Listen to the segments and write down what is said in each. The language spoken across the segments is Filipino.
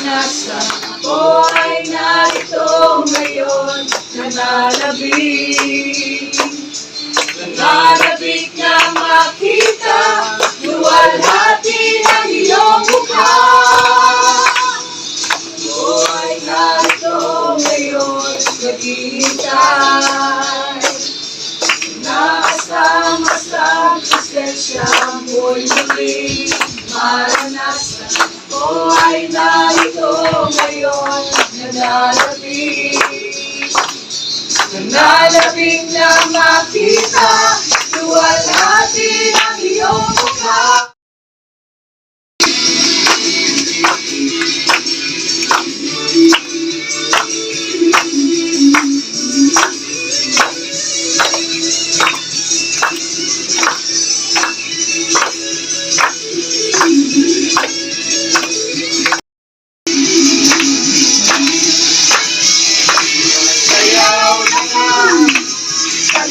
maranasan. Ako ay narito ngayon, nananabik. Nananabik na makita, luwalhati ng iyong mukha. Ako ay narito ngayon, naghihintay. Nakasama sa presensya mo'y muling maranasan. Ako ay narito ngayon, nananabik. Nananabik na makita, luwalhati ng iyong mukha.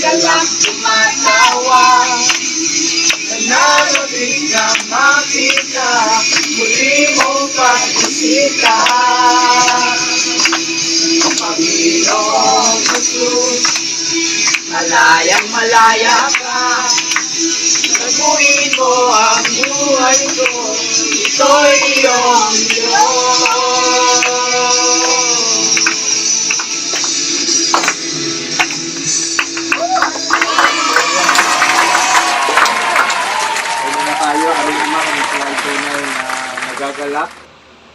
Galak tumatawa, nananabik na makita, muli mong pagbisita. Panginoong Jesus, malayang malaya ka, taguin mo ang buhay ko, ito'y iyong Diyos. Nagagalak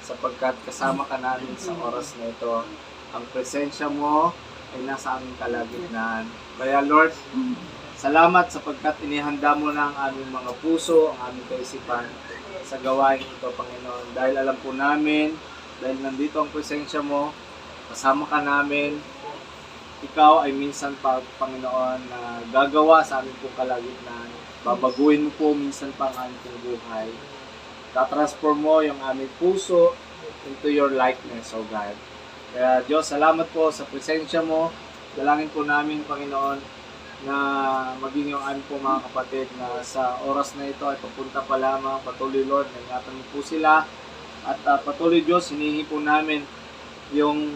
sapagkat kasama ka namin sa oras na ito. Ang presensya mo ay nasa aming kalagitnaan. Kaya Lord, salamat sapagkat inihanda mo na ang aming mga puso, ang aming kaisipan sa gawain ito, Panginoon. Dahil alam po namin, dahil nandito ang presensya mo, kasama ka namin, ikaw ay minsan pa, Panginoon, na gagawa sa aming pong kalagitnaan. Babaguhin mo po minsan pa ang aming pong buhay. Tatransform mo yung aming puso into your likeness, O God. Kaya Diyos, salamat po sa presensya mo. Dalangin po namin, Panginoon, na maging yung aming po mga kapatid na sa oras na ito ay papunta pa lamang. Patuloy, Lord, na ingatan mo po sila. At patuloy, Diyos, hinihingi po namin yung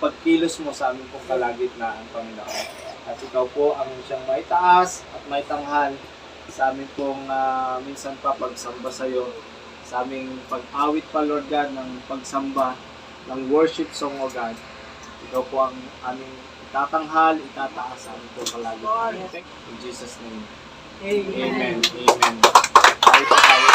pagkilos mo sa aming pong kalagitnaan, Panginoon. At ikaw po ang siyang may taas at may tanghal sa aming pong minsan pa pagsamba sa iyo, sa aming pag-awit pa, Lord God, ng pagsamba, ng worship song, O God. Ikaw po ang aming itatanghal, itataas sa aming pong kalagitnaan. In Jesus' name. Amen. Amen. Tayo pa tayo.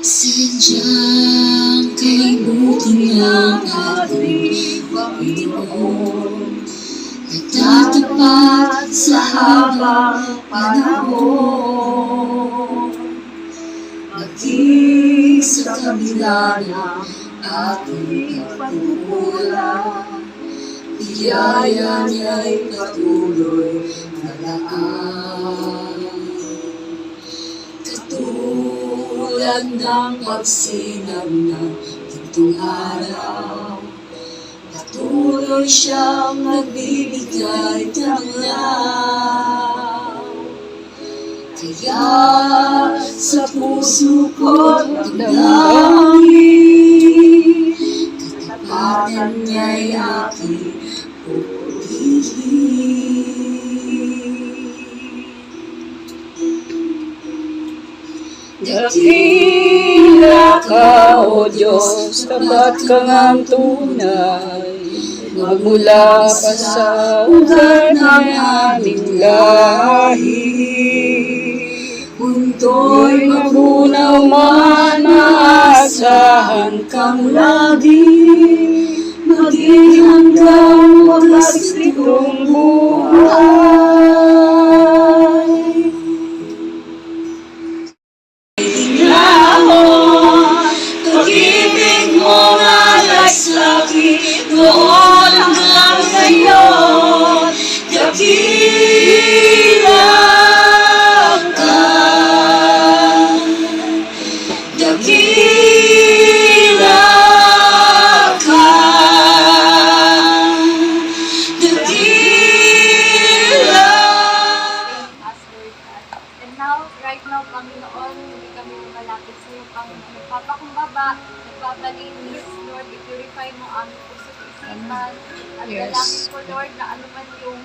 Sadyang kay buti ng ating Panginoon, nagtatapat sa habang panahon. Maging sa kabila ng ating pagkukulang, biyaya niya'y patuloy na laan. Katulad ng pagsinag ng gintong araw, patuloy siyang nagbibigay tanglaw. Kaya sa puso ko't damdamin, katapatan niya'y aking pupurihin. Dakila ka, O Diyos, tapat ka ngang tunay, magmula pa sa ugat ng aming lahi. Munto'y magunaw man, maasahan kang lagi, maging hanggang wagas itong buhay. Pag-ibig mo alay sa'kin noon hanggang ngayon, dakila ka, dakila ka. i-purify mo ang aming puso at isipan. At Yes. dalangin ko, Lord, na ano man yung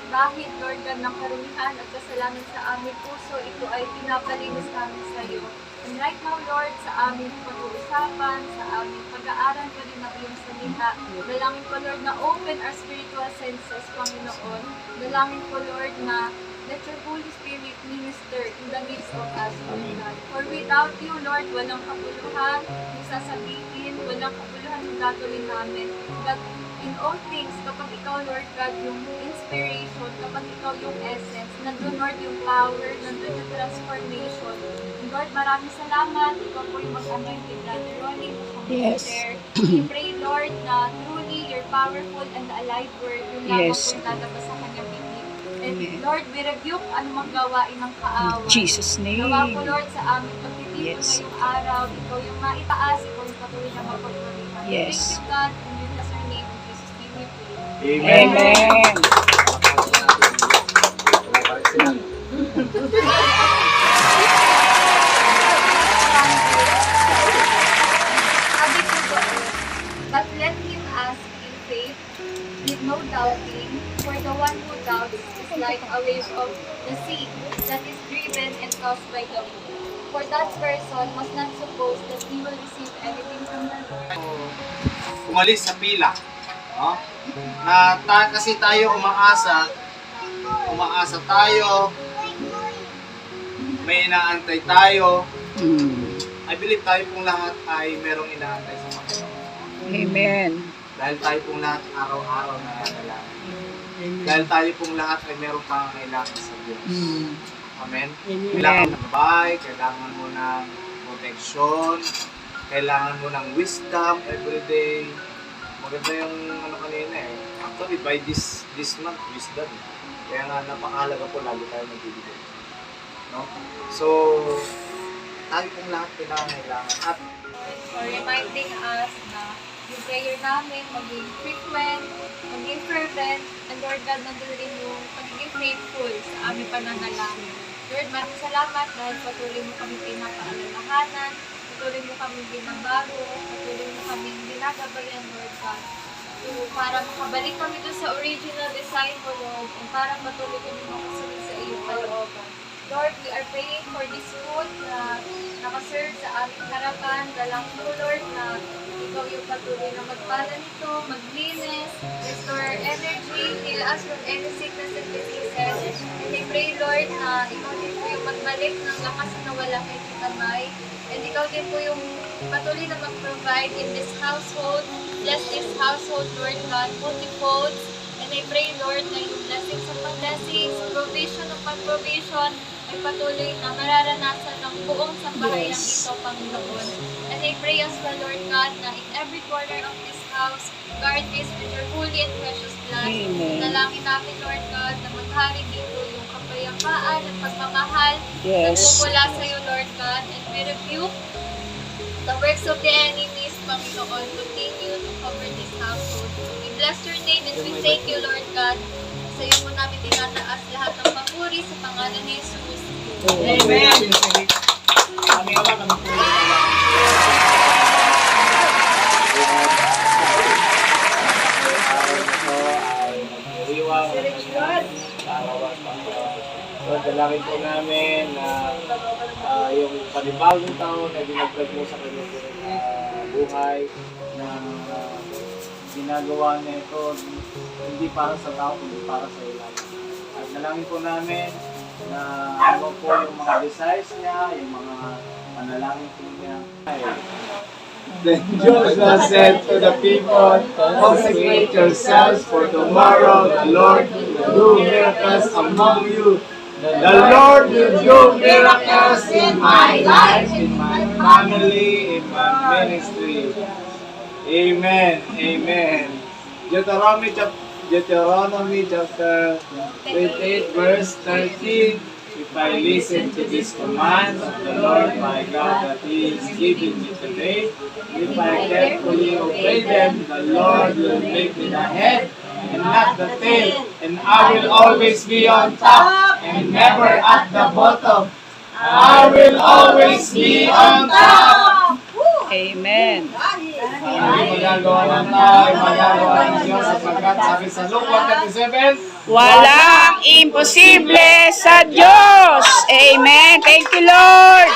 dahil, Lord God, ng karumihan at kasalanan sa aming puso, ito ay pinapalinis namin sa iyo. And right now, Lord, sa aming pag-uusapan, sa aming pag-aaral pa rin ng iyong salita, dalangin ko, Lord, na open our spiritual senses, Panginoon. Dalangin ko, Lord, na let your Holy Spirit minister in the midst of us, Lord God. For without you, Lord, walang kabuluhan yung sasabihin, walang kabuluhan yung gagawin namin. God, in all things, kapag ikaw, Lord God, yung inspiration, kapag ikaw yung essence, nandun, Lord, yung power, nandun yung transformation. And Lord, maraming salamat. Ikaw po yung mag-anoint kay Brother Ronnie. Yes. We pray, Lord, na truly your powerful and alive word, yung lamang Yes. po yung lalabas sa kanyang bibig. And Amen. Lord, we rebuke anumang gawain ng kaawan. In Jesus' name. Nawa po, Lord, sa aming pagtitipon Yes. ngayong araw, ikaw yung maitaas, ikaw yung patuloy na mapagpurihan. Yes. Thank you, God, and we bless your name. In Jesus' name we pray. Amen. Sabi ko po, but let him ask in faith, with no doubting, for the one who doubts is like a wave of the sea that is driven and tossed by the wind. For that person must not suppose that he will receive anything from the Lord. Umalis sa pila. No? Kasi tayo umaasa tayo, may inaantay tayo. I believe tayo pong lahat ay merong inaantay sa Panginoon. Amen. Dahil tayo pong lahat araw-araw nangangalangin. Dahil tayo pong lahat ay merong pangangailangan sa Diyos. Amen? Kailangan ng bahay, kailangan mo ng protection, kailangan mo ng wisdom everyday. Maganda yung kanina eh. Actually, by this month, wisdom. Kaya nga napakahalaga po lalo tayo nagbibigay. No? So, tayo pong lahat pinangangailangan. At For reminding us na yung prayer namin maging frequent, maging fervent, and Lord God, nandun din yung pagiging faithful sa aming pananalangin. Lord, maraming salamat dahil patuloy mo kami pinapaalalahanan, patuloy mo kami binabago, patuloy mo kami ginagabayan, Lord God. So, para makabalik kami doon sa original design mo, Lord, and para patuloy kami makasunod sa iyong kalooban. Lord, we are praying for this food na nakaserve sa aming harapan. Dalang po, Lord, na ikaw yung patuloy na magpala nito, maglinis, restore energy, heal us from any sickness and diseases. And I pray, Lord, na ikaw din po yung magbalik ng lakas na wala kay Tita May. And ikaw din po yung patuloy na mag-provide in this household. Bless this household, Lord God, multifold. And I pray, Lord, na yung blessings upon blessings, provision upon provision, ay patuloy na mararanasan ng buong sambahayan ito, Panginoon. And I pray as well, Lord God, na in every corner of this house, guard this with your holy and precious blood. Amen. Dalangin namin, Lord God, na maghari dito yung kapayapaan at pagmamahal na Yes. mula sa iyo, Lord God. And we rebuke the works of the enemies, Panginoon. Continue to cover this household. We bless your name and we thank you, Lord God. Sa iyo mo namin tinataas lahat ng papuri sa pangalan ni Jesus. Amen. Kami awa kami po. araw na ito ay magdiriwang arawan pa. So, dalangin po namin na yung panibagong taon na dinagdag mo sa kanyang buhay na ginagawa niya ito hindi para sa tao, hindi para sa ilan. At dalangin po namin na ano po yung mga desires niya, yung mga panalangin po niya. Then Joshua said to the people, consecrate yourselves for tomorrow the Lord will do miracles among you. The Lord will do miracles in my life, in my family, in my ministry. Amen. Amen. Deuteronomy chapter 28 verse 13. If I listen to this command of the Lord my God that He is giving me today, if I carefully obey them, the Lord will make me the head and not the tail, and I will always be on top and never at the bottom. I will always be on top. Amen. magagawa ng tao, ay magagawa ng Diyos, sapagkat sabi sa Luke 1:37, Walang imposible sa Diyos. Amen. Thank you, Lord.